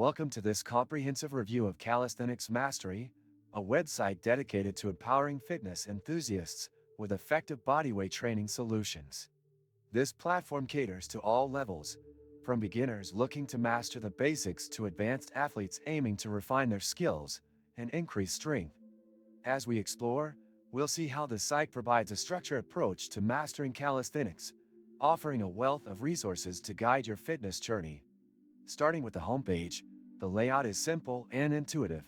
Welcome to this comprehensive review of Calisthenics Mastery, a website dedicated to empowering fitness enthusiasts with effective bodyweight training solutions. This platform caters to all levels, from beginners looking to master the basics to advanced athletes aiming to refine their skills and increase strength. As we explore, we'll see how the site provides a structured approach to mastering calisthenics, offering a wealth of resources to guide your fitness journey. Starting with the homepage, the layout is simple and intuitive,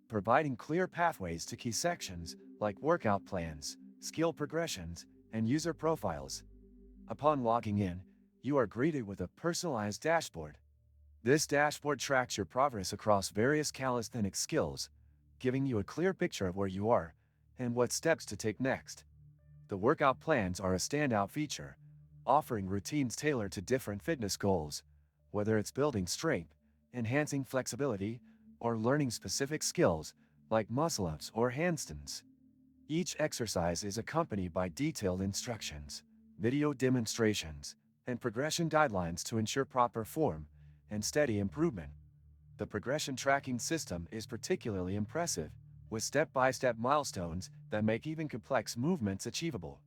providing clear pathways to key sections like workout plans, skill progressions, and user profiles. Upon logging in, you are greeted with a personalized dashboard. This dashboard tracks your progress across various calisthenics skills, giving you a clear picture of where you are and what steps to take next. The workout plans are a standout feature, offering routines tailored to different fitness goals, whether it's building strength, enhancing flexibility, or learning specific skills like muscle-ups or handstands. Each exercise is accompanied by detailed instructions, video demonstrations, and progression guidelines to ensure proper form and steady improvement. The progression tracking system is particularly impressive, with step-by-step milestones that make even complex movements achievable.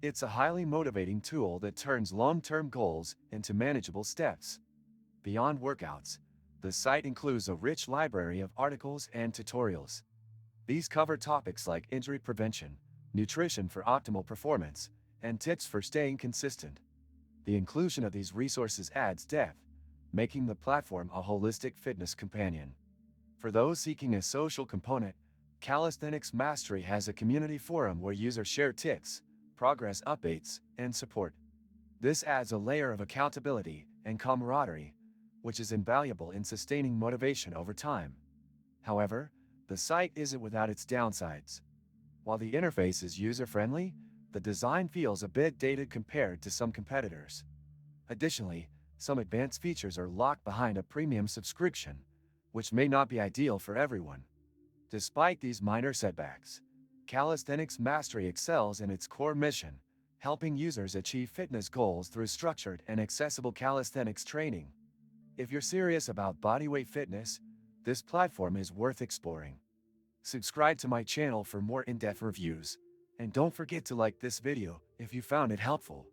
It's a highly motivating tool that turns long-term goals into manageable steps. Beyond workouts, the site includes a rich library of articles and tutorials. These cover topics like injury prevention, nutrition for optimal performance, and tips for staying consistent. The inclusion of these resources adds depth, making the platform a holistic fitness companion. For those seeking a social component, Calisthenics Mastery has a community forum where users share tips, progress updates, and support. This adds a layer of accountability and camaraderie, which is invaluable in sustaining motivation over time. However, the site isn't without its downsides. While the interface is user-friendly, the design feels a bit dated compared to some competitors. Additionally, some advanced features are locked behind a premium subscription, which may not be ideal for everyone. Despite these minor setbacks, Calisthenics Mastery excels in its core mission, helping users achieve fitness goals through structured and accessible calisthenics training. If you're serious about bodyweight fitness, this platform is worth exploring. Subscribe to my channel for more in-depth reviews, and don't forget to like this video if you found it helpful.